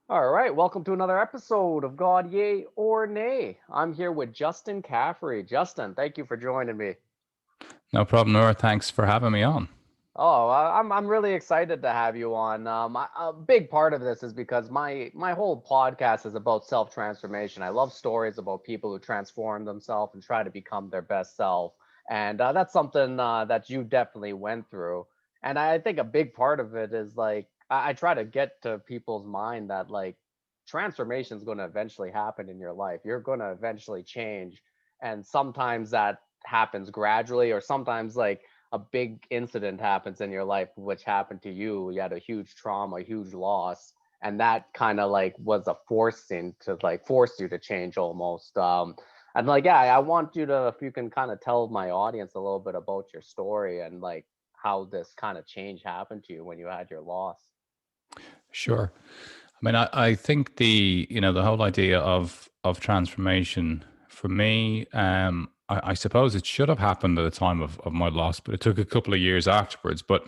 All right, welcome to another episode of God Yay or Nay. I'm here with Justin Caffrey. Justin, thank you for joining me. No problem, Nora. Thanks for having me on. Oh, I'm really excited to have you on. A big part of this is because my whole podcast is about self transformation. I love stories about people who transform themselves and try to become their best self, and that's something that you definitely went through. And I think a big part of it is like I try to get to people's mind that like transformation is going to eventually happen in your life. You're going to eventually change, and sometimes that happens gradually, or sometimes like a big incident happens in your life, which happened to you. You had a huge trauma, a huge loss, and that kind of like was a forcing to like force you to change almost. And like, yeah, I want you to, if you can kind of tell my audience a little bit about your story and like how this kind of change happened to you when you had your loss. Sure. I mean, I think the whole idea of transformation for me, I suppose it should have happened at the time of my loss, but it took a couple of years afterwards. But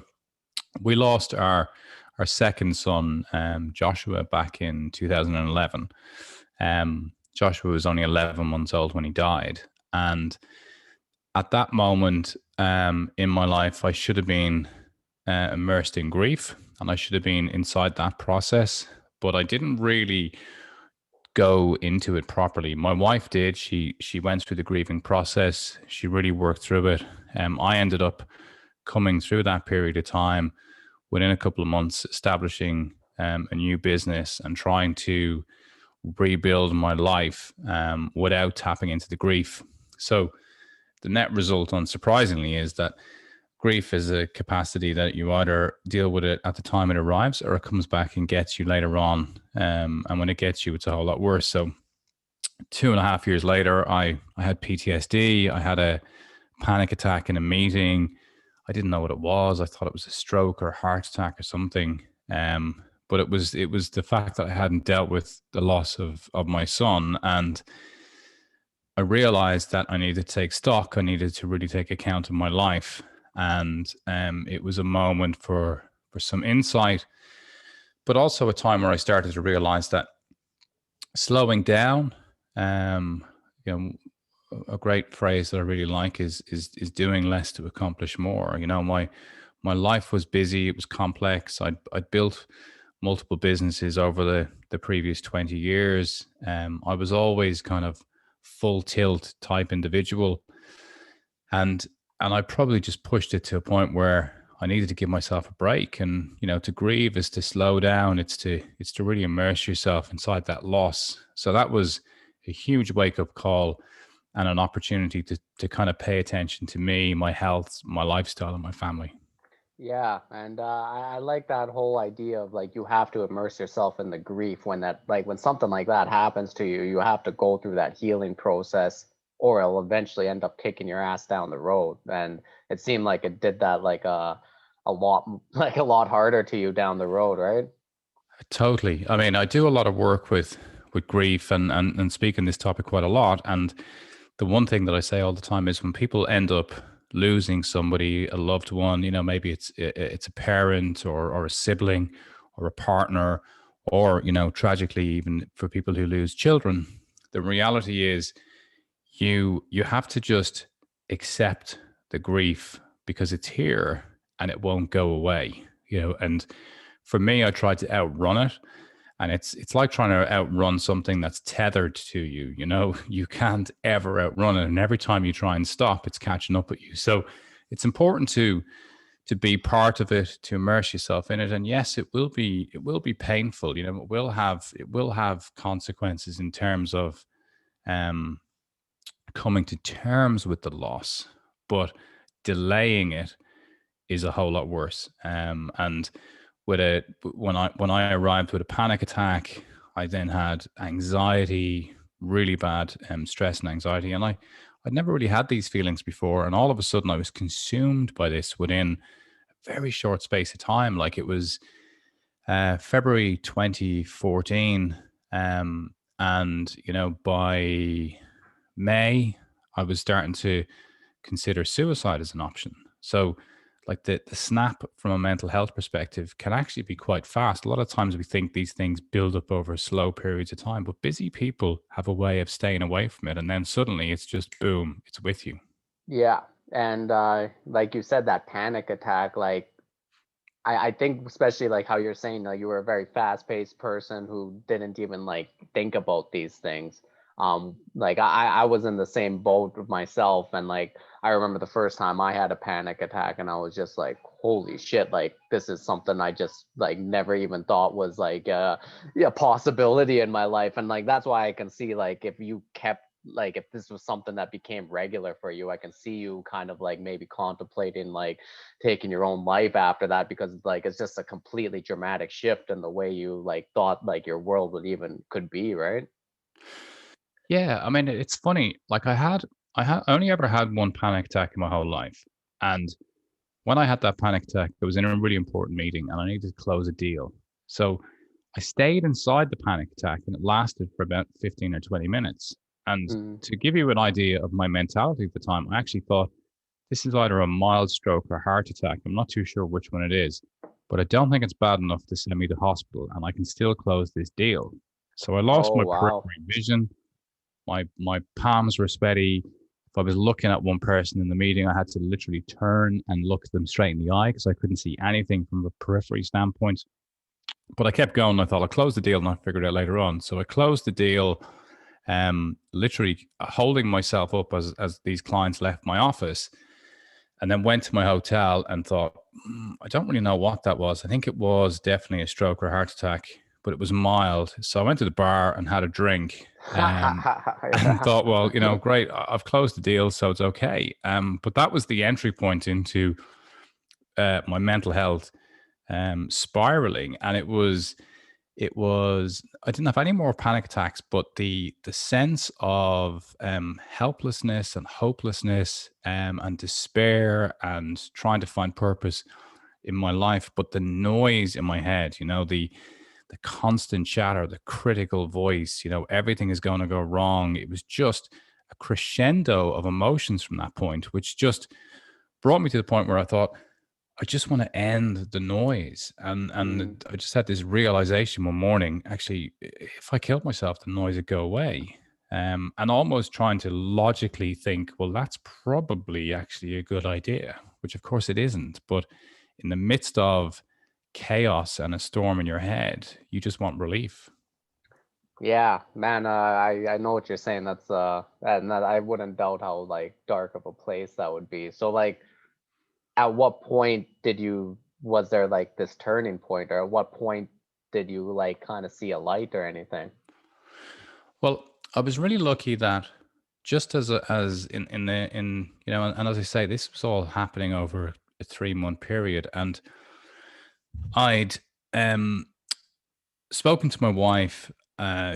we lost our second son, Joshua, back in 2011. Joshua was only 11 months old when he died, and at that moment in my life, I should have been immersed in grief, and I should have been inside that process, but I didn't really go into it properly. My wife did. She went through the grieving process. She really worked through it. I ended up coming through that period of time within a couple of months, establishing a new business and trying to rebuild my life without tapping into the grief. So the net result, unsurprisingly, is that grief is a capacity that you either deal with it at the time it arrives or it comes back and gets you later on. And when it gets you, it's a whole lot worse. So 2.5 years later, I had PTSD. I had a panic attack in a meeting. I didn't know what it was. I thought it was a stroke or a heart attack or something. But it was the fact that I hadn't dealt with the loss of my son, and I realized that I needed to take stock. I needed to really take account of my life, and it was a moment for some insight, but also a time where I started to realize that slowing down, um, you know, a great phrase that I really like is doing less to accomplish more. My life was busy. It was complex. I'd built multiple businesses over the previous 20 years. I was always kind of full tilt type individual, and I probably just pushed it to a point where I needed to give myself a break. And to grieve is to slow down. It's to really immerse yourself inside that loss. So that was a huge wake up call and an opportunity to kind of pay attention to me, my health, my lifestyle, and my family. Yeah, and I like that whole idea of like you have to immerse yourself in the grief when that like when something like that happens to you, you have to go through that healing process, or it'll eventually end up kicking your ass down the road. And it seemed like it did that like a lot like a lot harder to you down the road, right? Totally. I mean, I do a lot of work with grief and speak on this topic quite a lot. And the one thing that I say all the time is when people end up losing somebody, a loved one, maybe it's a parent or a sibling or a partner, or tragically even for people who lose children, the reality is you have to just accept the grief because it's here and it won't go away. And for me, I tried to outrun it, and it's like trying to outrun something that's tethered to you. You can't ever outrun it, and every time you try and stop, it's catching up with you. So it's important to be part of it, to immerse yourself in it. And yes, it will be painful. It will have consequences in terms of um coming to terms with the loss, but delaying it is a whole lot worse. And when I arrived with a panic attack, I then had anxiety, really bad stress and anxiety, and I'd never really had these feelings before, and all of a sudden I was consumed by this within a very short space of time. Like it was February 2014, and by May I was starting to consider suicide as an option. So like the snap from a mental health perspective can actually be quite fast. A lot of times we think these things build up over slow periods of time, but busy people have a way of staying away from it. And then suddenly it's just boom, it's with you. Yeah. And like you said, that panic attack, like I think especially like how you're saying, like you were a very fast-paced person who didn't even like think about these things. Like I was in the same boat with myself, and like I remember the first time I had a panic attack, and I was just like, holy shit, like this is something I just like never even thought was like a possibility in my life. And like that's why I can see like if you kept like if this was something that became regular for you, I can see you kind of like maybe contemplating like taking your own life after that, because like it's just a completely dramatic shift in the way you like thought like your world would even could be, right? Yeah, I mean, it's funny. Like I only ever had one panic attack in my whole life, and when I had that panic attack, it was in a really important meeting, and I needed to close a deal. So I stayed inside the panic attack, and it lasted for about 15 or 20 minutes. And Mm. to give you an idea of my mentality at the time, I actually thought this is either a mild stroke or a heart attack. I'm not too sure which one it is, but I don't think it's bad enough to send me to hospital, and I can still close this deal. So I lost Oh my wow. periphery vision. My palms were sweaty. If I was looking at one person in the meeting, I had to literally turn and look them straight in the eye because I couldn't see anything from a periphery standpoint. But I kept going. I thought I'll close the deal and I'll figure it out later on. So I closed the deal, literally holding myself up as these clients left my office, and then went to my hotel and thought, I don't really know what that was. I think it was definitely a stroke or a heart attack, but it was mild. So I went to the bar and had a drink. And Yeah. thought, well, great, I've closed the deal, so it's okay. But that was the entry point into my mental health spiraling, and it was I didn't have any more panic attacks, but the sense of helplessness and hopelessness and despair and trying to find purpose in my life, but the noise in my head, the constant chatter, the critical voice, everything is going to go wrong. It was just a crescendo of emotions from that point, which just brought me to the point where I thought, I just want to end the noise. And Mm. I just had this realization one morning, actually, if I killed myself, the noise would go away. And almost trying to logically think, well, that's probably actually a good idea, which of course it isn't. But in the midst of chaos and a storm in your head, you just want relief. Yeah, man, I know what you're saying. That's and that I wouldn't doubt how like dark of a place that would be. So like at what point did you was there like this turning point, or at what point did you like kind of see a light or anything? Well, I was really lucky that just as in the in and as I say, this was all happening over a 3 month period, and I'd um spoken to my wife.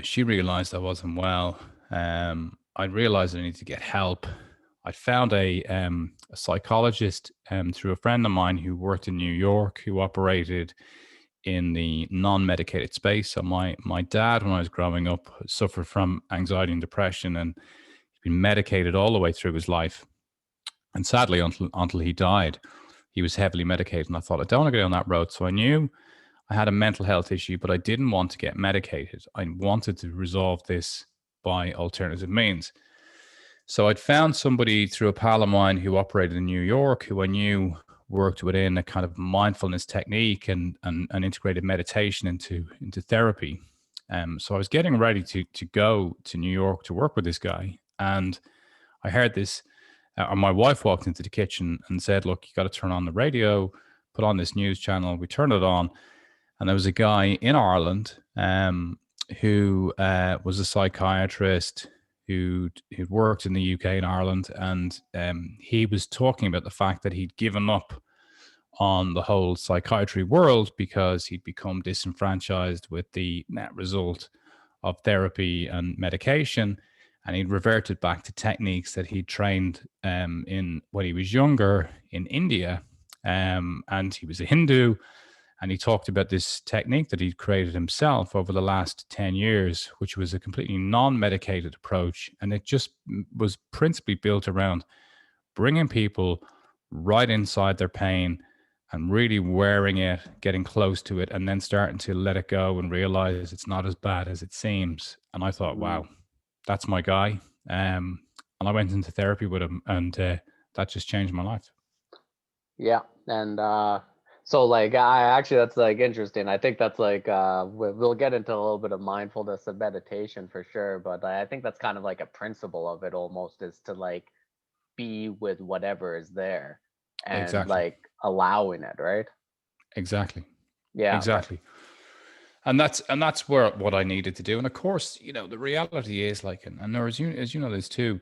She realized I wasn't well. I realized I needed to get help. I found a psychologist through a friend of mine who worked in New York, who operated in the non-medicated space. So my dad, when I was growing up, suffered from anxiety and depression, and he's been medicated all the way through his life. And sadly, until he died, he was heavily medicated. And I thought, I don't want to go down that road. So I knew I had a mental health issue, but I didn't want to get medicated. I wanted to resolve this by alternative means. So I'd found somebody through a pal of mine who operated in New York, who I knew worked within a kind of mindfulness technique and integrated meditation into therapy. So I was getting ready to go to New York to work with this guy, and I heard this. My wife walked into the kitchen and said, "Look, you got to turn on the radio, put on this news channel." We turned it on, and there was a guy in Ireland who was a psychiatrist who'd worked in the UK and Ireland, and he was talking about the fact that he'd given up on the whole psychiatry world because he'd become disenfranchised with the net result of therapy and medication. And he'd reverted back to techniques that he'd trained in when he was younger in India. And he was a Hindu, and he talked about this technique that he'd created himself over the last 10 years, which was a completely non medicated approach. And it just was principally built around bringing people right inside their pain and really wearing it, getting close to it, and then starting to let it go and realize it's not as bad as it seems. And I thought, wow, Mm. that's my guy. And I went into therapy with him, and that just changed my life. Yeah, and so like I actually that's like interesting. I think that's like we'll get into a little bit of mindfulness and meditation for sure, but I think that's kind of like a principle of it almost is to like be with whatever is there and Exactly. like allowing it, right? Exactly. Yeah, that. Exactly. And that's where what I needed to do. And of course, the reality is like, and there, as you know this too,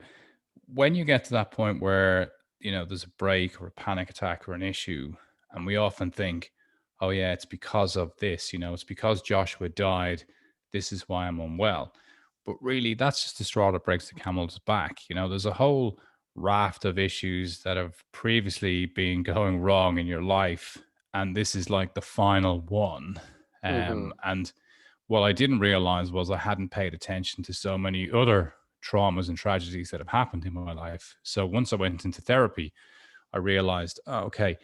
when you get to that point where there's a break or a panic attack or an issue, and we often think, oh yeah, it's because of this, it's because Joshua died, this is why I'm unwell. But really, that's just the straw that breaks the camel's back. There's a whole raft of issues that have previously been going wrong in your life, and this is like the final one. Mm-hmm. And what I didn't realize was I hadn't paid attention to so many other traumas and tragedies that have happened in my life. So once I went into therapy, I realized, oh, okay,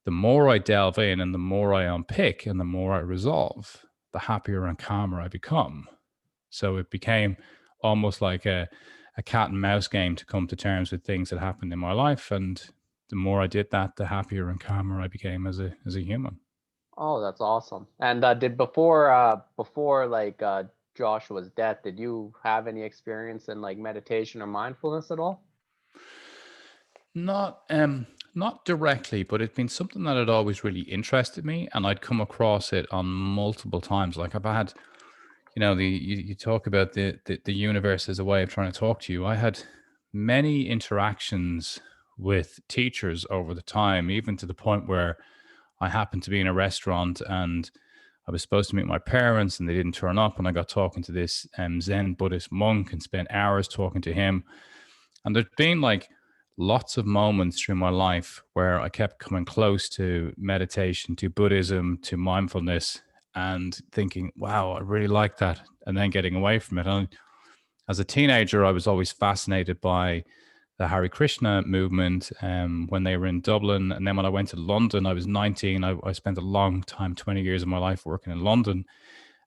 the more I delve in and the more I unpick and the more I resolve, the happier and calmer I become. So it became almost like a cat and mouse game to come to terms with things that happened in my life. And the more I did that, the happier and calmer I became as a human. Oh, that's awesome. And did before like Joshua's death, did you have any experience in like meditation or mindfulness at all? Not directly, but it's been something that had always really interested me, and I'd come across it on multiple times. Like I've had, you talk about the universe as a way of trying to talk to you. I had many interactions with teachers over the time, even to the point where I happened to be in a restaurant and I was supposed to meet my parents and they didn't turn up, and I got talking to this Zen Buddhist monk and spent hours talking to him. And there's been like lots of moments through my life where I kept coming close to meditation, to Buddhism, to mindfulness, and thinking, wow, I really like that. And then getting away from it. And as a teenager, I was always fascinated by the Hare Krishna movement when they were in Dublin. And then when I went to London, I was 19. I spent a long time, 20 years of my life working in London.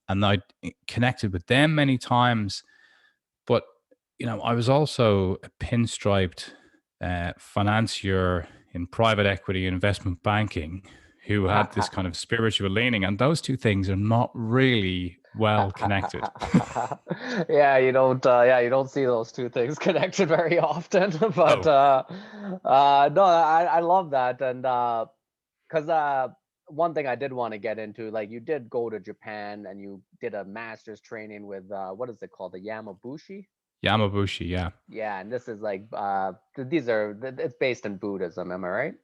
And I connected with them many times. But I was also a pinstriped financier in private equity investment banking who had this kind of spiritual leaning, and those two things are not really well connected. Yeah, you don't see those two things connected very often. But No. no, I love that. And because one thing I did want to get into, like you did go to Japan and you did a master's training with what is it called, the Yamabushi? Yamabushi, yeah. Yeah, and this is like it's based in Buddhism, am I right?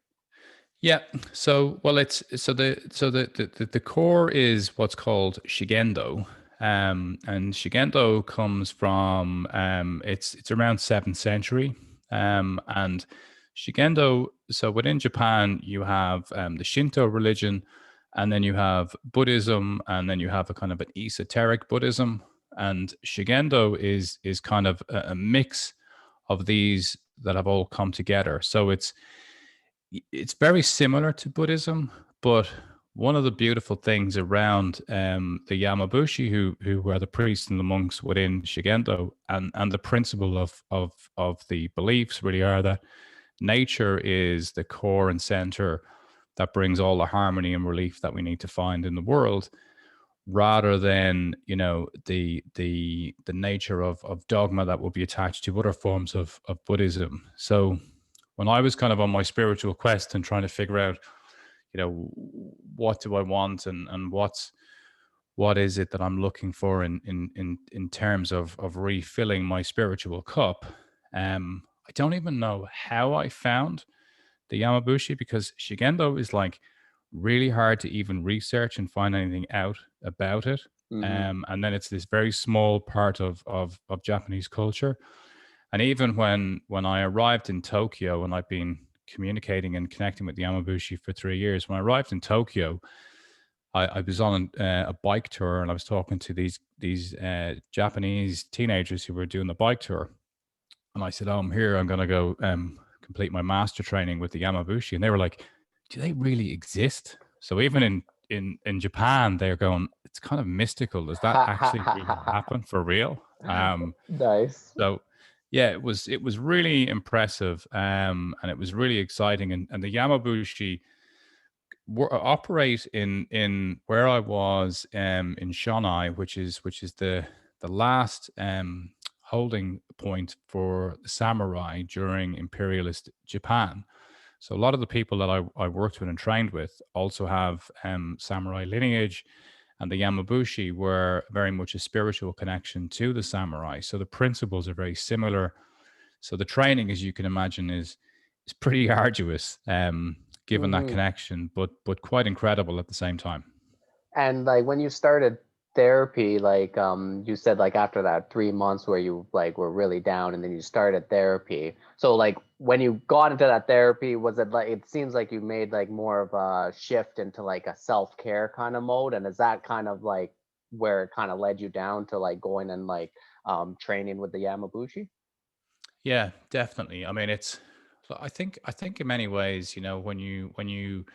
Yeah. So, well, it's so the core is what's called Shigendo, and Shigendo comes from it's around 7th century, and Shigendo. So within Japan, you have the Shinto religion, and then you have Buddhism, and then you have a kind of an esoteric Buddhism, and Shigendo is kind of a mix of these that have all come together. So it's very similar to Buddhism, but one of the beautiful things around the Yamabushi, who are the priests and the monks within Shigendo, and the principle of the beliefs really are that nature is the core and center that brings all the harmony and relief that we need to find in the world, rather than the nature of dogma that will be attached to other forms of Buddhism. So when I was kind of on my spiritual quest and trying to figure out, what do I want, and what is it that I'm looking for in terms of refilling my spiritual cup, I don't even know how I found the Yamabushi, because Shigendo is like really hard to even research and find anything out about it. Mm-hmm. And then it's this very small part of Japanese culture. And even when I arrived in Tokyo, and I've been communicating and connecting with the Yamabushi for 3 years, when I arrived in Tokyo, I was on a bike tour, and I was talking to these Japanese teenagers who were doing the bike tour. And I said, "Oh, I'm here. I'm going to go complete my master training with the Yamabushi, and they were like, "Do they really exist?" So even in Japan, they're going, "It's kind of mystical. Does that actually really happen for real?" Nice. So yeah, it was really impressive, and it was really exciting. And the Yamabushi operate in where I was in Shonai, which is the last holding point for the samurai during imperialist Japan. So a lot of the people that I worked with and trained with also have samurai lineage, and the Yamabushi were very much a spiritual connection to the samurai. So the principles are very similar. So the training, as you can imagine, is pretty arduous, given that Hmm. connection, but quite incredible at the same time. And like when you started therapy, like you said like after that 3 months where you like were really down and then you started therapy. So like when you got into that therapy, was it like it seems like you made like more of a shift into like a self-care kind of mode? And is that kind of like where it kind of led you down to like going and like training with the Yamabushi? Yeah, definitely. I mean, I think in many ways, when you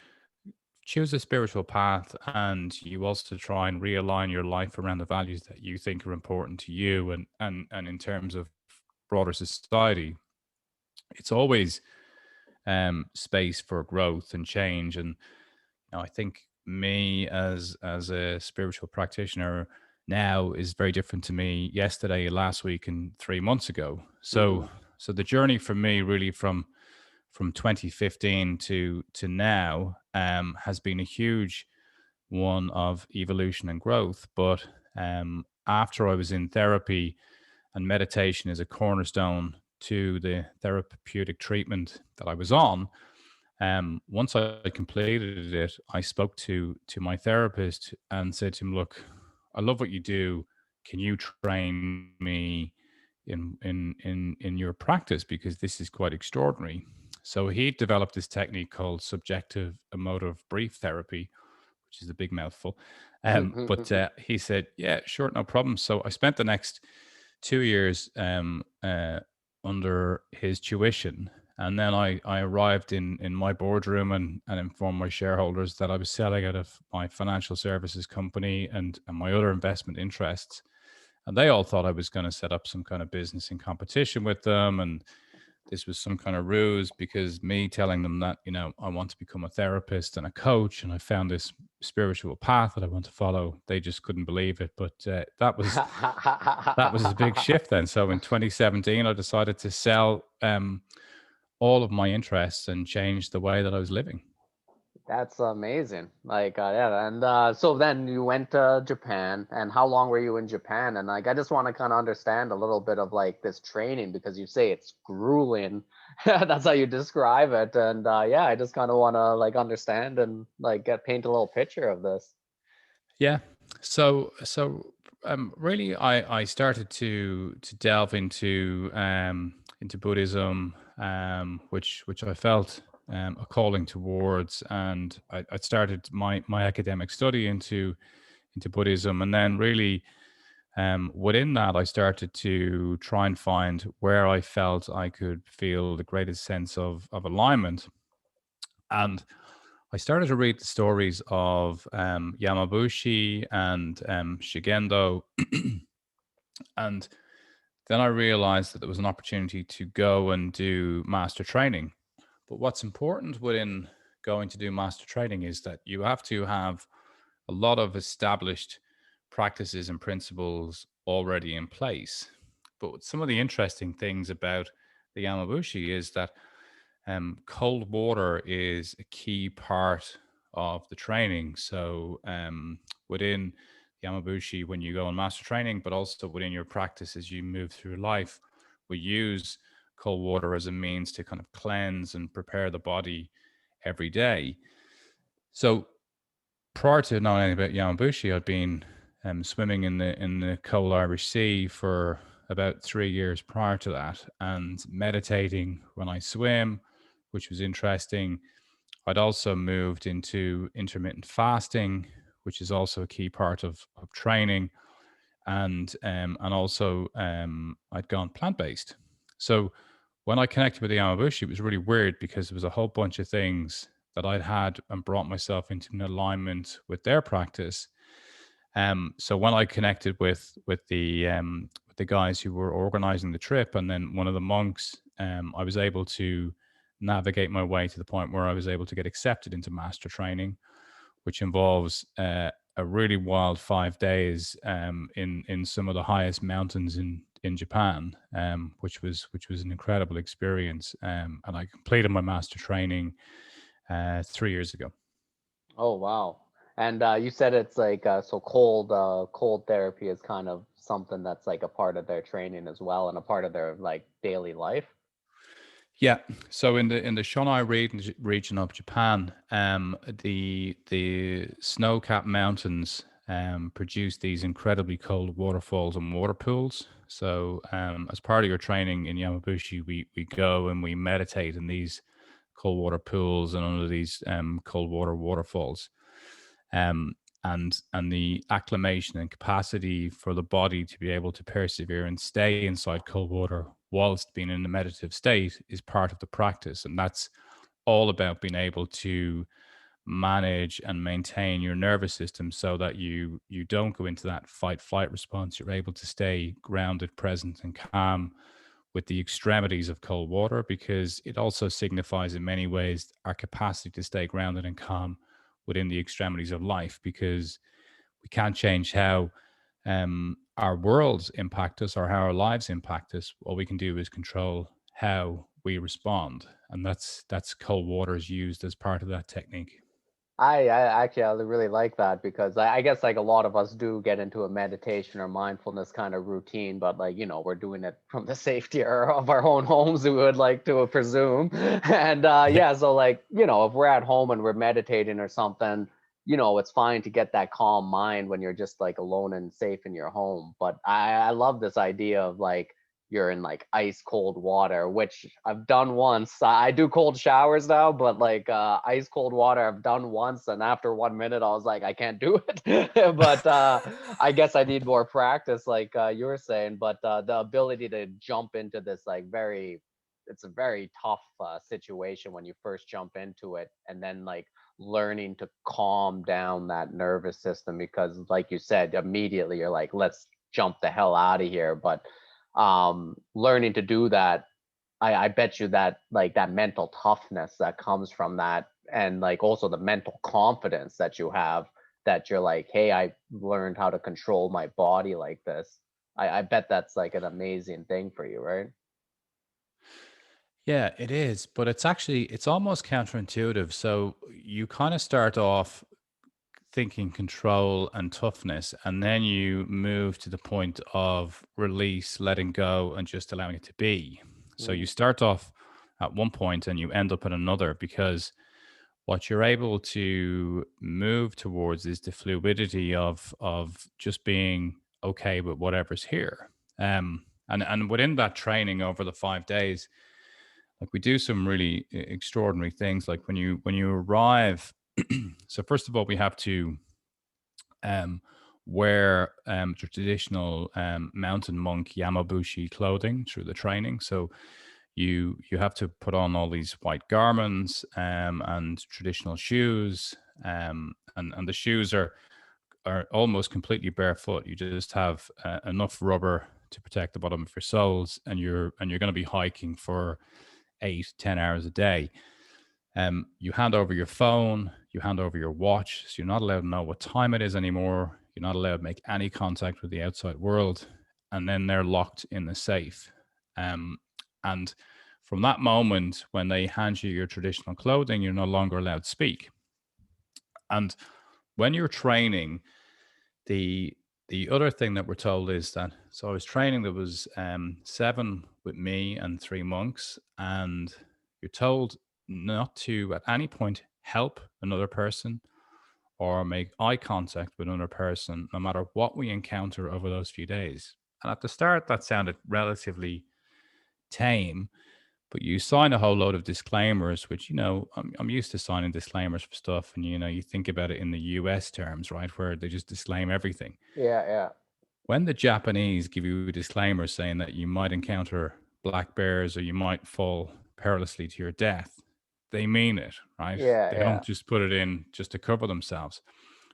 choose a spiritual path and you also try and realign your life around the values that you think are important to you and in terms of broader society, it's always space for growth and change. And I think me as a spiritual practitioner now is very different to me yesterday, last week, and 3 months ago. Mm-hmm. So the journey for me really from 2015 to now has been a huge one of evolution and growth. But after I was in therapy, and meditation is a cornerstone to the therapeutic treatment that I was on. Once I completed it, I spoke to my therapist and said to him, "Look, I love what you do. Can you train me in your practice, because this is quite extraordinary?" So he developed this technique called subjective emotive brief therapy, which is a big mouthful. But he said, "Yeah, sure, no problem." So I spent the next 2 years under his tuition. And then I arrived in my boardroom and informed my shareholders that I was selling out of my financial services company and my other investment interests. And they all thought I was going to set up some kind of business in competition with them. And this was some kind of ruse, because me telling them that, I want to become a therapist and a coach, and I found this spiritual path that I want to follow, they just couldn't believe it. But that was a big shift then. So in 2017, I decided to sell all of my interests and change the way that I was living. That's amazing. Like, yeah, and so then you went to Japan, and how long were you in Japan? And like, I just want to kind of understand a little bit of like this training because you say it's grueling. That's how you describe it, and yeah, I just kind of want to like understand and like get paint a little picture of this. Yeah. So really, I started to delve into Buddhism, which I felt a calling towards, and I started my academic study into Buddhism, and then really within that, I started to try and find where I felt I could feel the greatest sense of alignment. And I started to read the stories of Yamabushi and Shigendo. And then I realized that there was an opportunity to go and do master training. But what's important within going to do master training is that you have to have a lot of established practices and principles already in place. But some of the interesting things about the Yamabushi is that cold water is a key part of the training. So within Yamabushi, when you go on master training, but also within your practice as you move through life, we use cold water as a means to kind of cleanse and prepare the body every day. So prior to knowing anything about Yamabushi, I'd been swimming in the cold Irish Sea for about 3 years prior to that, and meditating when I swim, which was interesting. I'd also moved into intermittent fasting, which is also a key part of training, and also I'd gone plant based. So when I connected with the Yamabushi, it was really weird because there was a whole bunch of things that I'd had and brought myself into an alignment with their practice. So when I connected with the guys who were organizing the trip, and then one of the monks, I was able to navigate my way to the point where I was able to get accepted into master training, which involves a really wild 5 days in some of the highest mountains in Japan, which was an incredible experience. And I completed my master training 3 years ago. Oh wow. And you said it's like so cold therapy is kind of something that's like a part of their training as well and a part of their like daily life. Yeah. So in the Shonai region of Japan, the snow-capped mountains produce these incredibly cold waterfalls and water pools. So as part of your training in Yamabushi, we go and we meditate in these cold water pools and under these cold water waterfalls. Um, and the acclimation and capacity for the body to be able to persevere and stay inside cold water whilst being in a meditative state is part of the practice. And that's all about being able to manage and maintain your nervous system so that you don't go into that fight flight response. You're able to stay grounded, present, and calm with the extremities of cold water, because it also signifies in many ways our capacity to stay grounded and calm within the extremities of life, because we can't change how our worlds impact us or how our lives impact us. All we can do is control how we respond, and that's cold water is used as part of that technique. I actually I really like that because I guess like a lot of us do get into a meditation or mindfulness kind of routine, but like we're doing it from the safety of our own homes, we would like to presume. And Yeah. yeah, so like if we're at home and we're meditating or something, it's fine to get that calm mind when you're just like alone and safe in your home. But I love this idea of like you're in like ice cold water, which I've done once. I do cold showers now, but like ice cold water I've done once, and after 1 minute I was like, I can't do it. But I guess I need more practice, like you were saying. But the ability to jump into this like it's a very tough situation when you first jump into it, and then like learning to calm down that nervous system because like you said, immediately you're like, let's jump the hell out of here. But learning to do that, I bet you that like that mental toughness that comes from that, and like also the mental confidence that you have, that you're like, hey, I learned how to control my body like this. I bet that's like an amazing thing for you, right? Yeah, it is, but it's almost counterintuitive. So you kind of start off thinking control and toughness, and then you move to the point of release, letting go, and just allowing it to be. So you Mm. start off at one point and you end up at another, because what you're able to move towards is the fluidity of just being okay with whatever's here. And within that training over the 5 days, like, we do some really extraordinary things. Like when you arrive, so first of all, we have to um, wear the traditional mountain monk Yamabushi clothing through the training. So you have to put on all these white garments and traditional shoes, and the shoes are almost completely barefoot. You just have enough rubber to protect the bottom of your soles, and you're going to be hiking for 8-10 hours a day. You hand over your phone, you hand over your watch, so you're not allowed to know what time it is anymore. You're not allowed to make any contact with the outside world, and then they're locked in the safe. Um, and from that moment, when they hand you your traditional clothing, you're no longer allowed to speak. And when you're training, the the other thing that we're told is that, so I was training, there was seven with me and three monks, and you're told not to at any point help another person or make eye contact with another person, no matter what we encounter over those few days. And at the start, that sounded relatively tame, but you sign a whole load of disclaimers, which, I'm used to signing disclaimers for stuff. And, you think about it in the US terms, right, where they just disclaim everything. Yeah, yeah. When the Japanese give you a disclaimer saying that you might encounter black bears or you might fall perilously to your death. They mean it, right? Yeah, They don't yeah. just put it in just to cover themselves.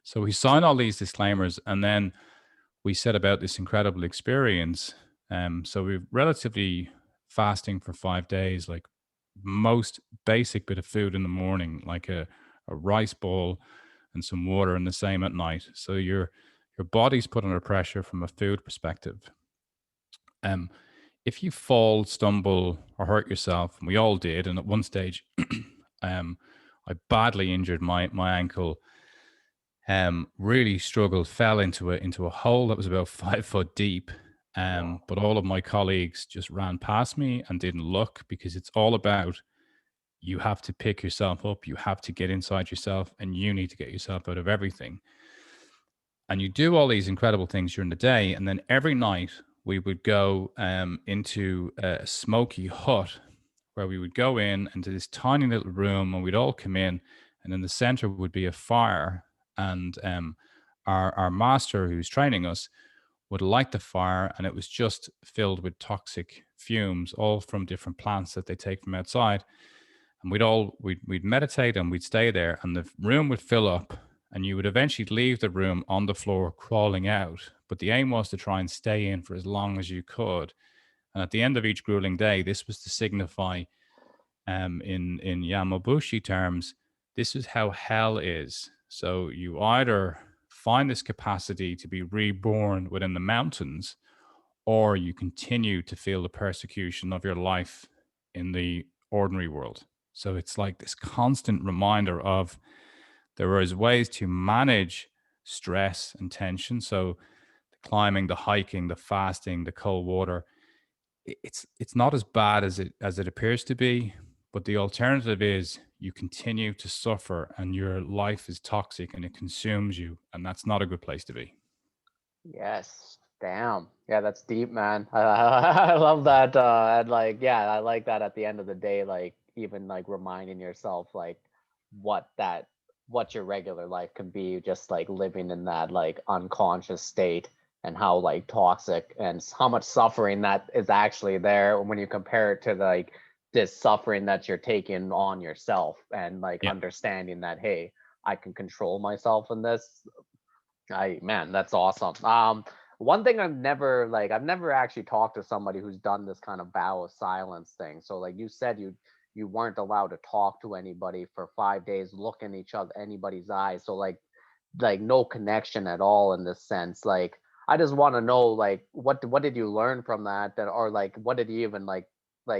So we signed all these disclaimers, and then we set about this incredible experience. So we're relatively fasting for 5 days, like most basic bit of food in the morning, like a rice bowl and some water, and the same at night. So your body's put under pressure from a food perspective. Um, if you fall, stumble, or hurt yourself, and we all did, and at one stage, um, I badly injured my ankle. Really struggled, fell into a hole that was about 5 foot deep. Wow. But all of my colleagues just ran past me and didn't look, because it's all about, you have to pick yourself up, you have to get inside yourself, and you need to get yourself out of everything. And you do all these incredible things during the day, and then every night we would go into a smoky hut, where we would go in into this tiny little room, and we'd all come in, and in the center would be a fire, and our master who's training us would light the fire, and it was just filled with toxic fumes, all from different plants that they take from outside. And we'd meditate, and we'd stay there, and the room would fill up, and you would eventually leave the room on the floor crawling out. But the aim was to try and stay in for as long as you could. And at the end of each grueling day, this was to signify, in Yamabushi terms, this is how hell is. So you either find this capacity to be reborn within the mountains, or you continue to feel the persecution of your life in the ordinary world. So it's like this constant reminder of, there is ways to manage stress and tension. So the climbing, the hiking, the fasting, the cold water, it's not as bad as it appears to be. But the alternative is, you continue to suffer, and your life is toxic and it consumes you, and that's not a good place to be. Yes. Damn. Yeah, that's deep, man. I love that. And like, yeah, I like that at the end of the day, like even like reminding yourself like what that what your regular life can be, just like living in that like unconscious state, and how like toxic and how much suffering that is actually there when you compare it to like this suffering that you're taking on yourself, and like Yeah. understanding that, hey, I can control myself in this. I man, that's awesome. One thing I've never actually talked to somebody who's done this kind of vow of silence thing. So like you said, you weren't allowed to talk to anybody for 5 days, look in each other anybody's eyes. So like no connection at all in this sense. Like I just want to know like what did you learn from that, or like what did you even like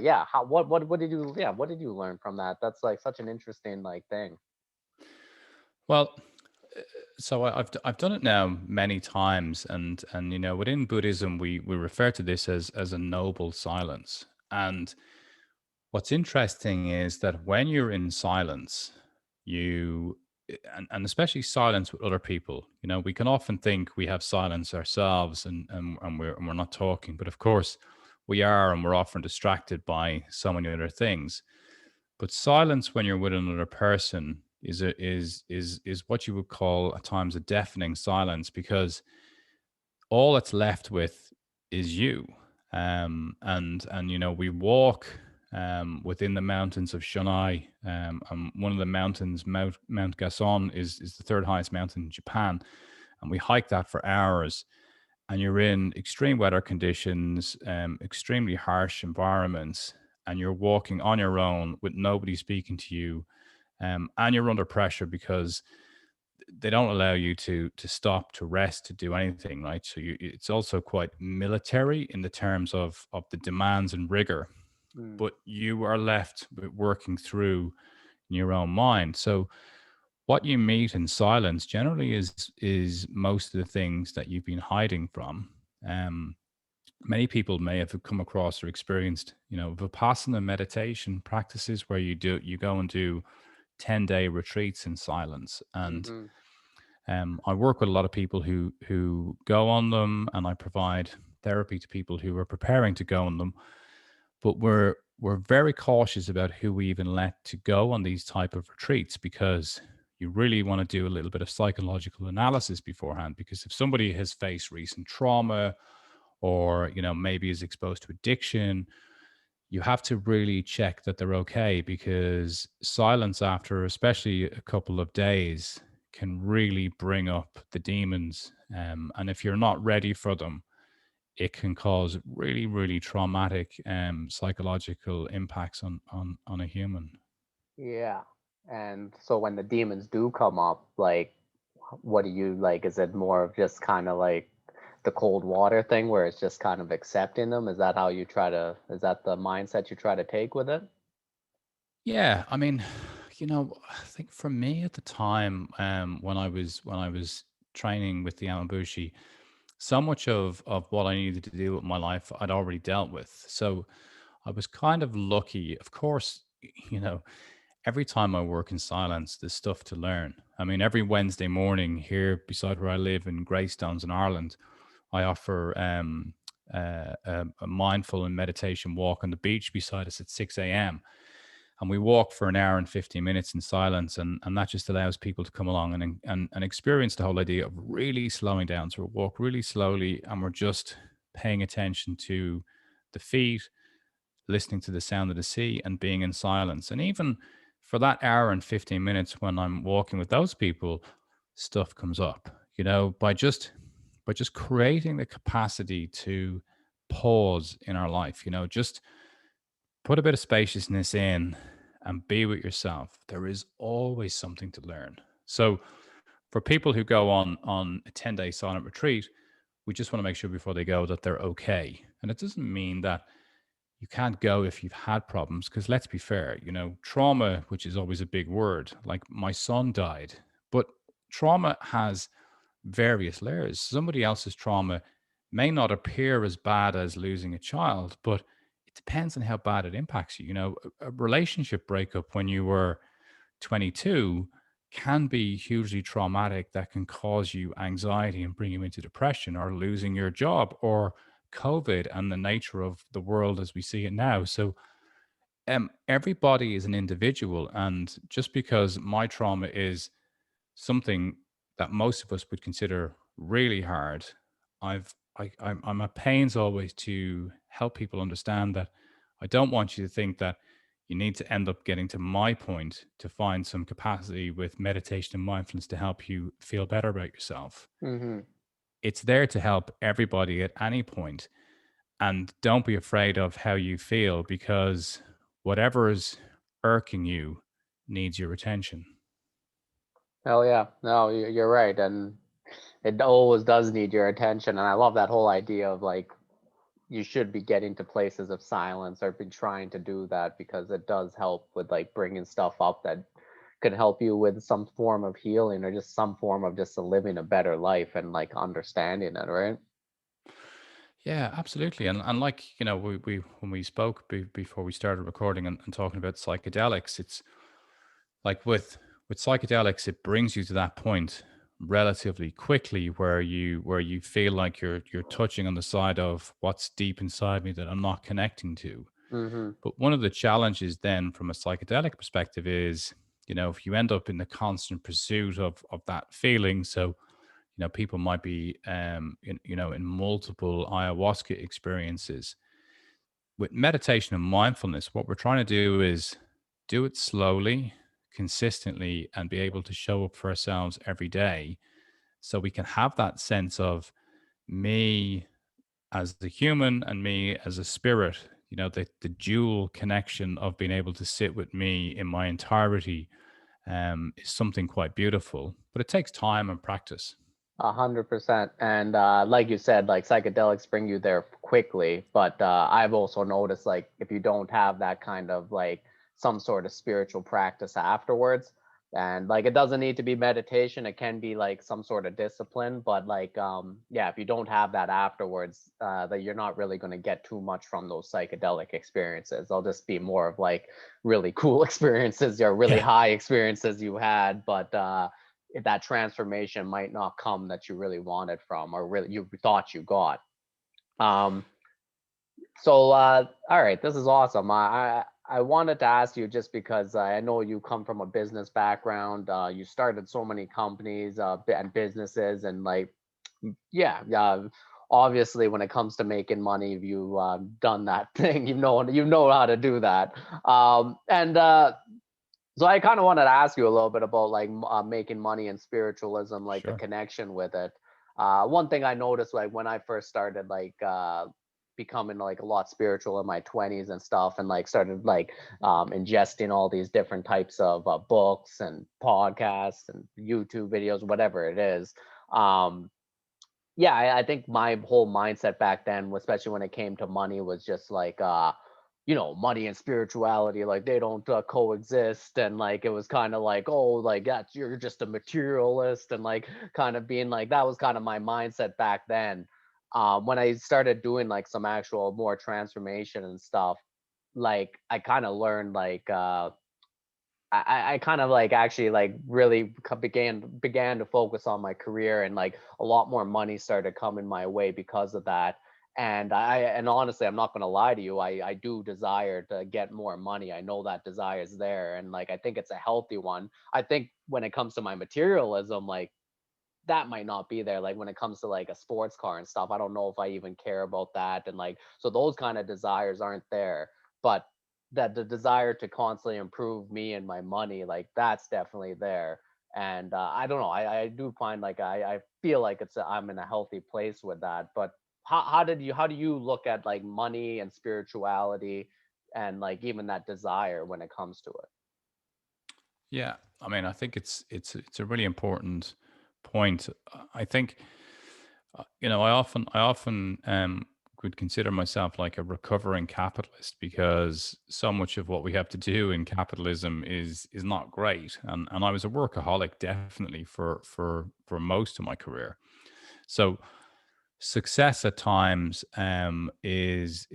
yeah, how what did you yeah, what did you learn from that? That's like such an interesting like thing. Well, so I've done it now many times, and within Buddhism we refer to this as a noble silence. And what's interesting is that when you're in silence, you and especially silence with other people, we can often think we have silence ourselves, and we're not talking, but of course we are, and we're often distracted by so many other things. But silence when you're with another person is what you would call at times a deafening silence, because all that's left with is you. And we walk within the mountains of Shunai. And one of the mountains, Mount Gason, is the third highest mountain in Japan, and we hike that for hours. And you're in extreme weather conditions, extremely harsh environments, and you're walking on your own with nobody speaking to you, and you're under pressure because they don't allow you to stop, to rest, to do anything, right? So it's also quite military in the terms of the demands and rigor, Mm, but you are left with working through in your own mind. So what you meet in silence generally is most of the things that you've been hiding from. Um, Many people may have come across or experienced, vipassana meditation practices, where you go and do 10-day retreats in silence. And mm-hmm. I work with a lot of people who go on them, and I provide therapy to people who are preparing to go on them. But we're very cautious about who we even let to go on these type of retreats, because you really want to do a little bit of psychological analysis beforehand. Because if somebody has faced recent trauma, or maybe is exposed to addiction, you have to really check that they're okay, because silence after especially a couple of days can really bring up the demons. And if you're not ready for them, it can cause really, really traumatic psychological impacts on a human. Yeah. And so when the demons do come up, like, what do you like? Is it more of just kind of like the cold water thing where it's just kind of accepting them? Is that how you try to, is that the mindset you try to take with it? Yeah, I mean, I think for me at the time, when I was training with the Yamabushi, so much of what I needed to do with my life I'd already dealt with. So I was kind of lucky. Of course, you know, every time I work in silence, there's stuff to learn. I mean, every Wednesday morning here beside where I live in Greystones in Ireland, I offer a mindful and meditation walk on the beach beside us at 6 a.m. And we walk for an hour and 15 minutes in silence. And that just allows people to come along and experience the whole idea of really slowing down. So we walk really slowly and we're just paying attention to the feet, listening to the sound of the sea and being in silence. And even for that hour and 15 minutes when I'm walking with those people, stuff comes up, by just creating the capacity to pause in our life, just put a bit of spaciousness in and be with yourself. There is always something to learn. So for people who go on a 10-day silent retreat, we just want to make sure before they go that they're okay. And it doesn't mean that you can't go if you've had problems, because let's be fair, trauma, which is always a big word, like my son died, but trauma has various layers. Somebody else's trauma may not appear as bad as losing a child, but it depends on how bad it impacts you. A relationship breakup when you were 22 can be hugely traumatic, that can cause you anxiety and bring you into depression, or losing your job, or COVID and the nature of the world as we see it now. So everybody is an individual. And just because my trauma is something that most of us would consider really hard, I'm at pains always to help people understand that I don't want you to think that you need to end up getting to my point to find some capacity with meditation and mindfulness to help you feel better about yourself. Hmm. It's there to help everybody at any point. And don't be afraid of how you feel, because whatever is irking you needs your attention. Oh yeah, no, you're right, and it always does need your attention. And I love that whole idea of like you should be getting to places of silence or be trying to do that because it does help with like bringing stuff up that could help you with some form of healing or just some form of just living a better life and like understanding it, right? Yeah, absolutely. And like, we when we spoke before we started recording and talking about psychedelics, it's like with psychedelics, it brings you to that point relatively quickly where you feel like you're touching on the side of what's deep inside me that I'm not connecting to. Hmm. But one of the challenges then from a psychedelic perspective is, if you end up in the constant pursuit of that feeling. So people might be in multiple ayahuasca experiences. With meditation and mindfulness, what we're trying to do is do it slowly, consistently, and be able to show up for ourselves every day, so we can have that sense of me as the human and me as a spirit. The dual connection of being able to sit with me in my entirety is something quite beautiful, but it takes time and practice. 100%. And like you said, like psychedelics bring you there quickly. But I've also noticed like if you don't have that kind of like some sort of spiritual practice afterwards, and like it doesn't need to be meditation, it can be like some sort of discipline. But like yeah, if you don't have that afterwards, that you're not really going to get too much from those psychedelic experiences. They'll just be more of like really cool experiences or really Yeah. high experiences you had, but that transformation might not come that you really wanted from or really you thought you got. Um, so all right, this is awesome. I wanted to ask you just because I know you come from a business background. You started so many companies and businesses and like yeah, yeah. obviously when it comes to making money, you've done that thing. You know how to do that. And So I kind of wanted to ask you a little bit about like making money and spiritualism, like the Sure. connection with it. One thing I noticed, like when I first started, like becoming like a lot spiritual in my 20s and stuff, and like started like ingesting all these different types of books and podcasts and YouTube videos, whatever it is. Um, yeah, I think my whole mindset back then, especially when it came to money, was just like money and spirituality, like they don't coexist. And like it was kind of like, oh, like that's, you're just a materialist, and like kind of being like, that was kind of my mindset back then. When I started doing like some actual more transformation and stuff, like I kind of learned like I kind of like actually like really began to focus on my career, and like a lot more money started coming my way because of that. And honestly, I'm not gonna lie to you, I do desire to get more money. I know that desire is there, and like I think it's a healthy one. I think when it comes to my materialism, like that might not be there. Like when it comes to like a sports car and stuff, I don't know if I even care about that. And like, so those kind of desires aren't there. But that the desire to constantly improve me and my money, like that's definitely there. And I don't know, I do find like I feel like I'm in a healthy place with that. But how do you look at like money and spirituality, and like even that desire when it comes to it? Yeah, I mean, I think it's a really important point. I think I often could consider myself like a recovering capitalist, because so much of what we have to do in capitalism is not great, and I was a workaholic definitely for most of my career. So success at times is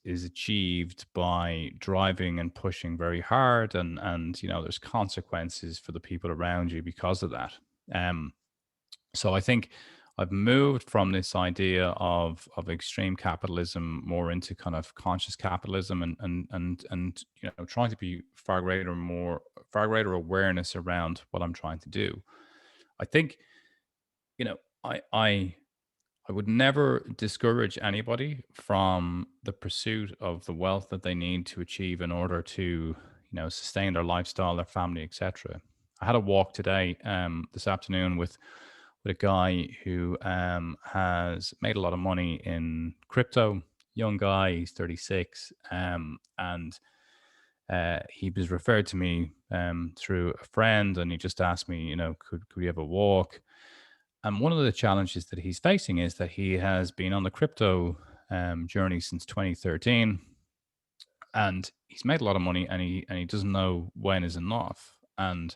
achieved by driving and pushing very hard, and there's consequences for the people around you because of that. um so I think I've moved from this idea of extreme capitalism more into kind of conscious capitalism, and trying to be far greater awareness around what I'm trying to do. I think you know I would never discourage anybody from the pursuit of the wealth that they need to achieve in order to, sustain their lifestyle, their family, etc. I had a walk today, this afternoon, with a guy who has made a lot of money in crypto. Young guy, he's 36, and he was referred to me through a friend, and he just asked me, could we have a walk? And one of the challenges that he's facing is that he has been on the crypto journey since 2013, and he's made a lot of money, and he doesn't know when is enough. And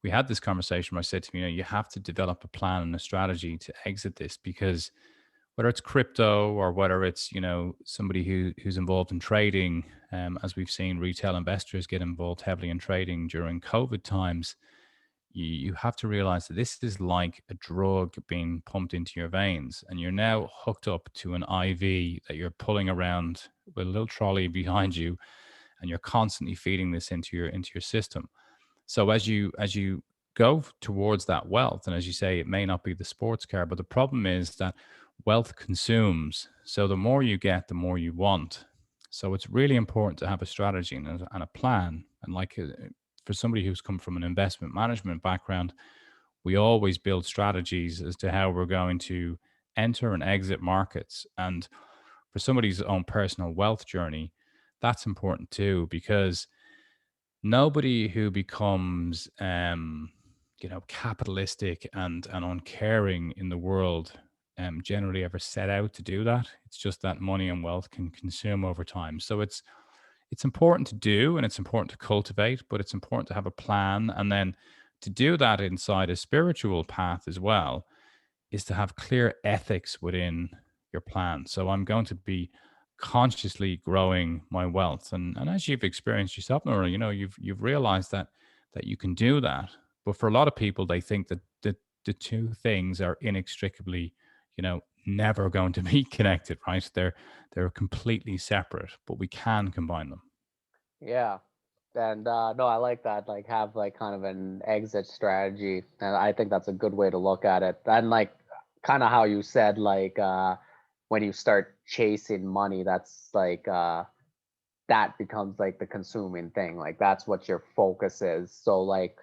we had this conversation where I said to him, you have to develop a plan and a strategy to exit this, because whether it's crypto or whether it's somebody who's involved in trading, as we've seen retail investors get involved heavily in trading during COVID times, you have to realize that this is like a drug being pumped into your veins, and you're now hooked up to an IV that you're pulling around with a little trolley behind you, and you're constantly feeding this into your system. So as you go towards that wealth, and as you say, it may not be the sports car, but the problem is that wealth consumes. So the more you get, the more you want. So it's really important to have a strategy and a plan. And like for somebody who's come from an investment management background, we always build strategies as to how we're going to enter and exit markets. And for somebody's own personal wealth journey, that's important too, because nobody who becomes capitalistic and uncaring in the world generally ever set out to do that. It's just that money and wealth can consume over time. So it's important to do, and it's important to cultivate, but it's important to have a plan, and then to do that inside a spiritual path as well is to have clear ethics within your plan. So I'm going to be consciously growing my wealth, and as you've experienced yourself, Nora, you've realized that you can do that. But for a lot of people, they think that the two things are inextricably, never going to be connected, right? They're completely separate, but we can combine them. Yeah. And no, I like that. Like have like kind of an exit strategy, and I think that's a good way to look at it. And like kind of how you said, like, when you start chasing money, that's like, that becomes like the consuming thing. Like that's what your focus is. So like,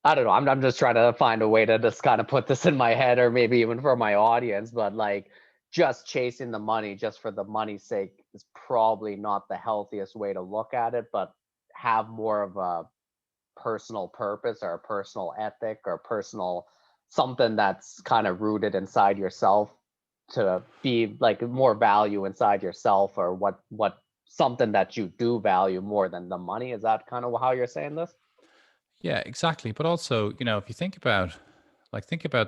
I don't know. I'm just trying to find a way to just kind of put this in my head, or maybe even for my audience. But like, just chasing the money just for the money's sake is probably not the healthiest way to look at it. But have more of a personal purpose or a personal ethic or personal something that's kind of rooted inside yourself, to be like more value inside yourself, or what something that you do value more than the money. Is that kind of how you're saying this? Yeah, exactly. But also, if you think about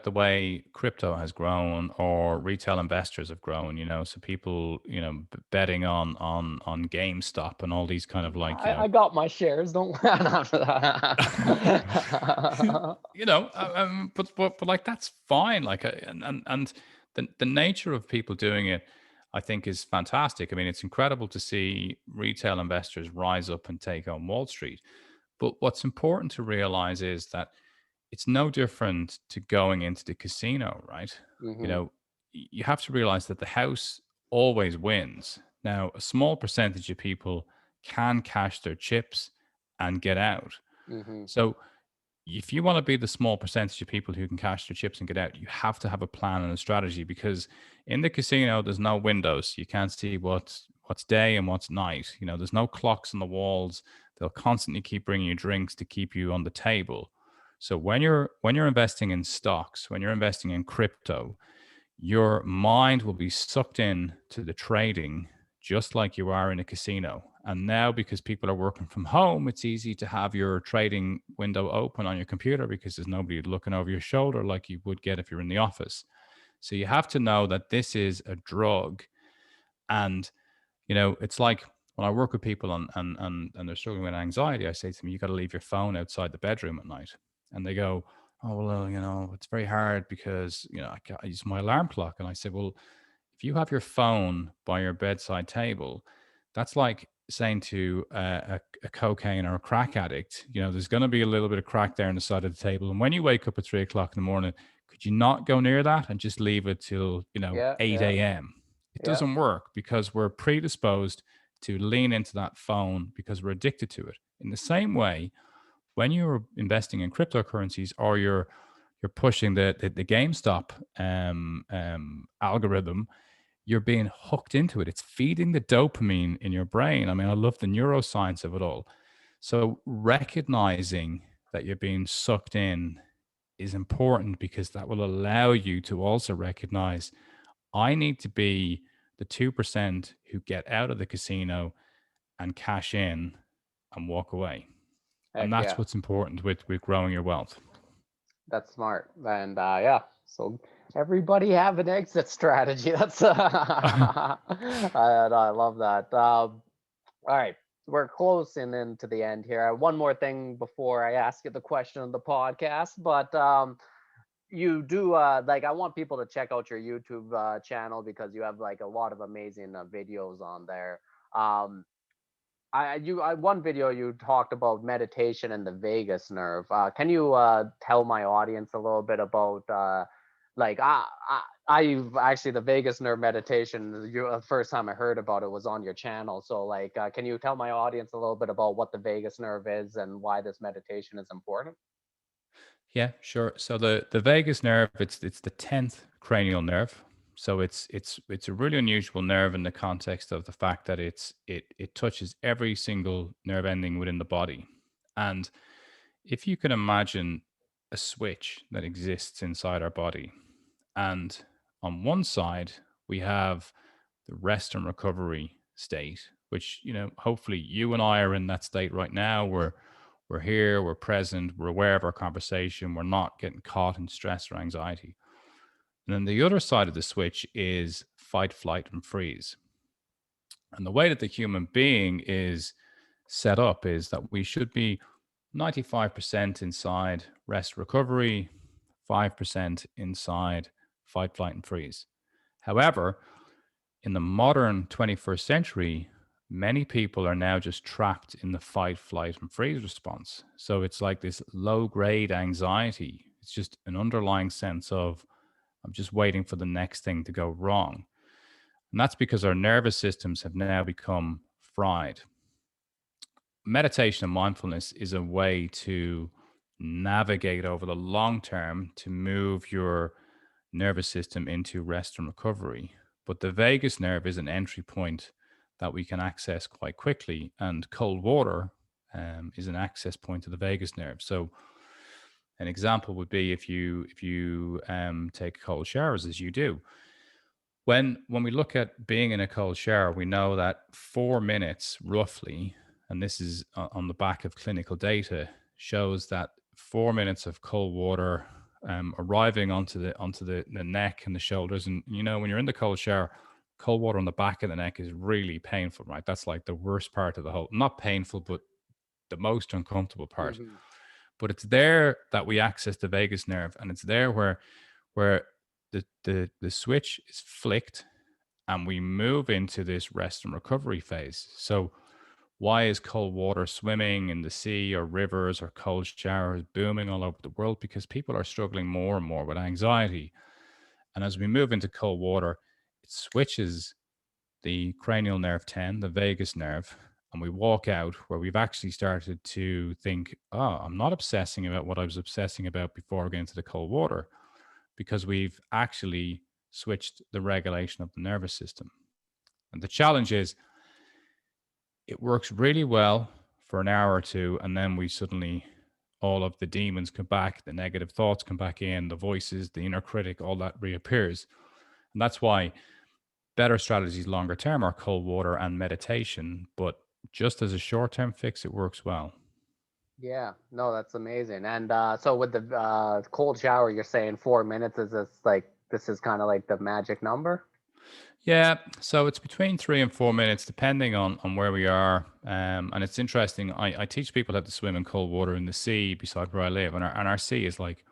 the way crypto has grown or retail investors have grown, so people, betting on GameStop and all these kind of like, I got my shares. Don't. but like that's fine. Like, and the nature of people doing it, I think, is fantastic. I mean, it's incredible to see retail investors rise up and take on Wall Street. But what's important to realize is that it's no different to going into the casino, right? You Hmm. know, you have to realize that the house always wins. Now, a small percentage of people can cash their chips and get out. Hmm. So, if you want to be the small percentage of people who can cash their chips and get out, you have to have a plan and a strategy, because in the casino there's no windows. You can't see what's day and what's night. There's no clocks on the walls. They'll constantly keep bringing you drinks to keep you on the table. So when you're investing in stocks, when you're investing in crypto, your mind will be sucked in to the trading just like you are in a casino. And now, because people are working from home, it's easy to have your trading window open on your computer because there's nobody looking over your shoulder like you would get if you're in the office. So you have to know that this is a drug. And it's like when I work with people and they're struggling with anxiety, I say to them, you got to leave your phone outside the bedroom at night. And they go, oh, well, it's very hard because, I use my alarm clock. And I say, well, if you have your phone by your bedside table, that's like saying to a cocaine or a crack addict, there's going to be a little bit of crack there on the side of the table. And when you wake up at 3 o'clock in the morning, could you not go near that and just leave it till, Yeah, 8 yeah, a.m.? It yeah. doesn't work because we're predisposed to lean into that phone because we're addicted to it. In the same way, when you're investing in cryptocurrencies or you're pushing the GameStop algorithm, you're being hooked into it. It's feeding the dopamine in your brain. I mean, I love the neuroscience of it all. So recognizing that you're being sucked in is important, because that will allow you to also recognize, I need to be the 2% who get out of the casino and cash in and walk away. And Heck that's yeah. what's important with growing your wealth. That's smart. And yeah, so everybody have an exit strategy. That's I love that. All right, we're closing into the end here. One more thing before I ask you the question of the podcast, but you do like, I want people to check out your YouTube channel, because you have like a lot of amazing videos on there. Um, one video you talked about meditation and the vagus nerve. Can you tell my audience a little bit about like I've actually, the vagus nerve meditation, the first time I heard about it was on your channel. So like, can you tell my audience a little bit about what the vagus nerve is and why this meditation is important? Yeah, sure. So the vagus nerve, it's the 10th cranial nerve. So it's a really unusual nerve in the context of the fact that it touches every single nerve ending within the body. And if you can imagine a switch that exists inside our body, and on one side we have the rest and recovery state, which, hopefully you and I are in that state right now. We're here, we're present, we're aware of our conversation, we're not getting caught in stress or anxiety. And then the other side of the switch is fight, flight, and freeze. And the way that the human being is set up is that we should be 95% inside rest recovery, 5% inside fight, flight, and freeze. However, in the modern 21st century, many people are now just trapped in the fight, flight, and freeze response. So it's like this low grade anxiety. It's just an underlying sense of I'm just waiting for the next thing to go wrong. And that's because our nervous systems have now become fried. Meditation and mindfulness is a way to navigate over the long term to move your nervous system into rest and recovery. But the vagus nerve is an entry point that we can access quite quickly, and cold water is an access point to the vagus nerve. So, an example would be if you take cold showers as you do. When we look at being in a cold shower, we know that 4 minutes roughly, and this is on the back of clinical data, shows that 4 minutes of cold water arriving onto the neck and the shoulders. And when you're in the cold shower, cold water on the back of the neck is really painful, right? That's like the worst part of the whole, not painful, but the most uncomfortable part. Hmm. But it's there that we access the vagus nerve, and it's there where the switch is flicked and we move into this rest and recovery phase. So, why is cold water swimming in the sea or rivers or cold showers booming all over the world? Because people are struggling more and more with anxiety. And as we move into cold water, it switches the cranial nerve 10, the vagus nerve, and we walk out where we've actually started to think, oh, I'm not obsessing about what I was obsessing about before getting into the cold water, because we've actually switched the regulation of the nervous system. And the challenge is it works really well for an hour or two, and then we suddenly, all of the demons come back, the negative thoughts come back in, the voices, the inner critic, all that reappears. And that's why better strategies longer term are cold water and meditation. But just as a short term fix, it works well. Yeah, no, that's amazing. And so with the cold shower, you're saying 4 minutes, is this is kind of like the magic number? Yeah, so it's between 3 and 4 minutes, depending on where we are. And it's interesting. I teach people how to swim in cold water in the sea beside where I live, and our sea is like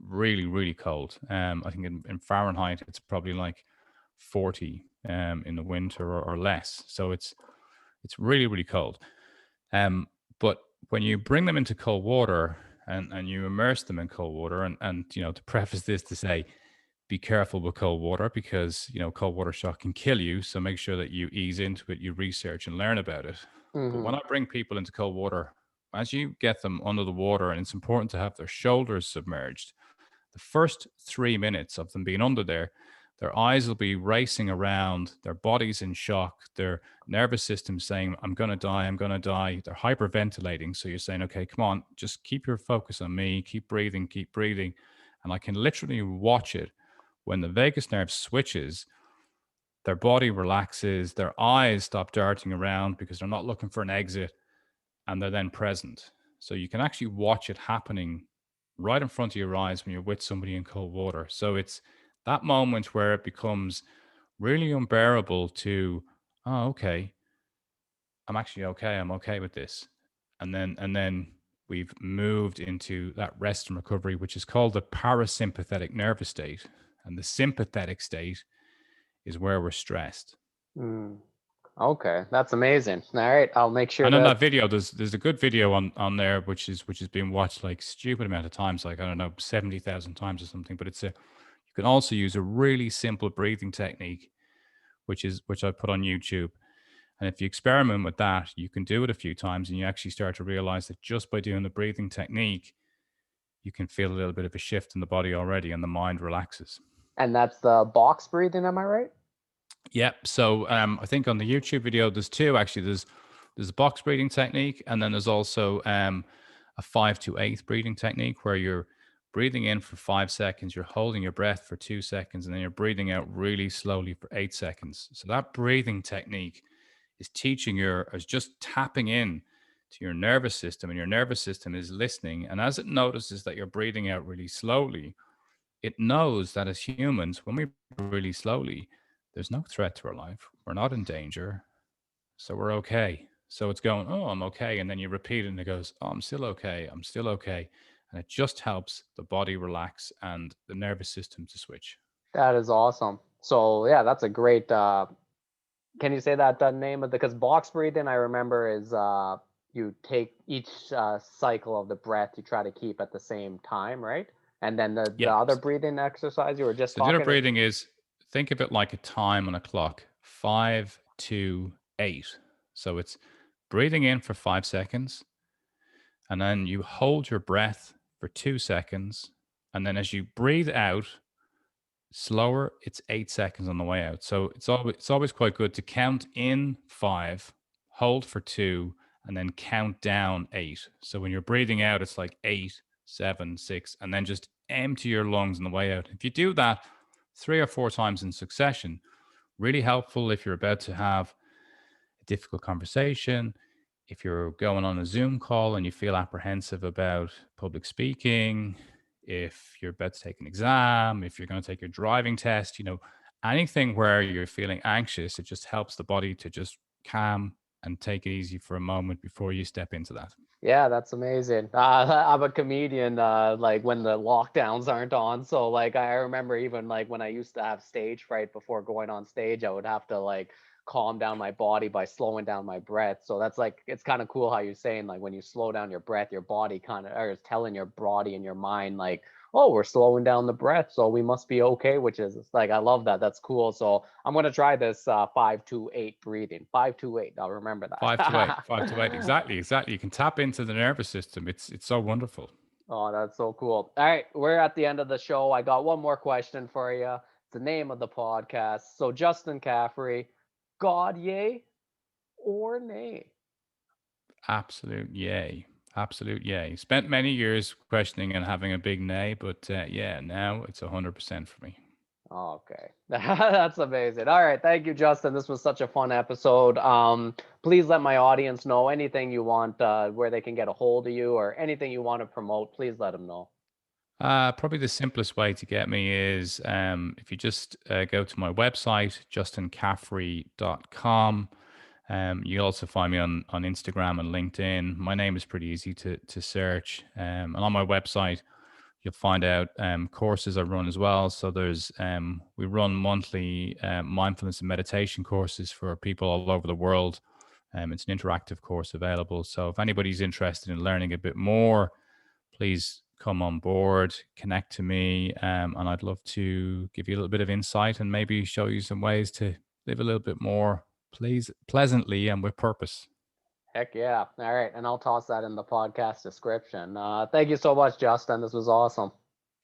really, really cold. I think in Fahrenheit, it's probably like 40 in the winter or less. So it's really, really cold. Um, but when you bring them into cold water and you immerse them in cold water, and to preface this to say, be careful with cold water because cold water shock can kill you. So make sure that you ease into it, you research and learn about it. But when Hmm. I bring people into cold water, as you get them under the water, and it's important to have their shoulders submerged, the first 3 minutes of them being under there, their eyes will be racing around, their body's in shock, their nervous system saying, I'm going to die, I'm going to die. They're hyperventilating. So you're saying, okay, come on, just keep your focus on me, keep breathing, keep breathing. And I can literally watch it when the vagus nerve switches. Their body relaxes, their eyes stop darting around because they're not looking for an exit, and they're then present. So you can actually watch it happening right in front of your eyes when you're with somebody in cold water. So it's that moment where it becomes really unbearable to, oh, okay, I'm actually okay. I'm okay with this. And then we've moved into that rest and recovery, which is called the parasympathetic nervous state. And the sympathetic state is where we're stressed. Mm. Okay, that's amazing. All right, I'll make sure And in to. that video, there's a good video on there which is being watched like stupid amount of times, like I don't know, 70,000 times or something. But you can also use a really simple breathing technique, which I put on YouTube. And if you experiment with that, you can do it a few times, and you actually start to realize that just by doing the breathing technique, you can feel a little bit of a shift in the body already, and the mind relaxes. And that's the box breathing, am I right? Yep. So I think on the YouTube video, there's two actually. There's a box breathing technique, and then there's also a 5 to 8 breathing technique where you're breathing in for 5 seconds, you're holding your breath for 2 seconds, and then you're breathing out really slowly for 8 seconds. So that breathing technique is just tapping in to your nervous system, and your nervous system is listening. And as it notices that you're breathing out really slowly, it knows that as humans, when we breathe really slowly, there's no threat to our life. We're not in danger. So we're okay. So it's going, oh, I'm okay. And then you repeat it and it goes, oh, I'm still okay. I'm still okay. And it just helps the body relax and the nervous system to switch. That is awesome. So yeah, that's a great. Can you say that name of because box breathing I remember is you take each cycle of the breath you try to keep at the same time, right? And then the Yeah. other breathing exercise you were just So the other talking. breathing is, think of it like a time on a clock: 5, 2, 8. So it's breathing in for 5 seconds, and then you hold your breath for 2 seconds. And then as you breathe out slower, it's 8 seconds on the way out. So it's always quite good to count in 5, hold for 2, and then count down 8. So when you're breathing out, it's like 8, 7, 6, and then just empty your lungs on the way out. If you do that 3 or 4 times in succession, really helpful if you're about to have a difficult conversation, if you're going on a Zoom call and you feel apprehensive about public speaking, if you're about to take an exam, if you're going to take your driving test, anything where you're feeling anxious, it just helps the body to just calm and take it easy for a moment before you step into that. Yeah, that's amazing. I'm a comedian, like when the lockdowns aren't on. So like I remember even like when I used to have stage fright before going on stage, I would have to like calm down my body by slowing down my breath. So that's like it's kind of cool how you're saying like when you slow down your breath, your body kind of or is telling your body and your mind like, oh, we're slowing down the breath, so we must be okay, which is it's like I love that. That's cool. So I'm gonna try this 5-2-8 breathing. 5-2-8. I'll remember 5 to 8, that. 5 to 8. Exactly, exactly. You can tap into the nervous system. It's so wonderful. Oh, that's so cool. All right, we're at the end of the show. I got one more question for you. It's the name of the podcast. So, Justin Caffrey, God yay or nay? Absolute yay. Absolute yay. Spent many years questioning and having a big nay, but yeah, now it's 100% for me. Okay, that's amazing. All right, thank you, Justin. This was such a fun episode. Please let my audience know anything you want, where they can get a hold of you, or anything you want to promote. Please let them know. Probably the simplest way to get me is if you just go to my website, justincaffrey.com. You also find me on Instagram and LinkedIn. My name is pretty easy to search. And on my website, you'll find out courses I run as well. So we run monthly mindfulness and meditation courses for people all over the world. It's an interactive course available. So if anybody's interested in learning a bit more, please come on board, connect to me, and I'd love to give you a little bit of insight and maybe show you some ways to live a little bit more pleasantly and with purpose. Heck yeah. All right, and I'll toss that in the podcast description. Thank you so much, Justin. This was awesome.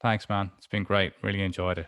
Thanks, man. It's been great. Really enjoyed it.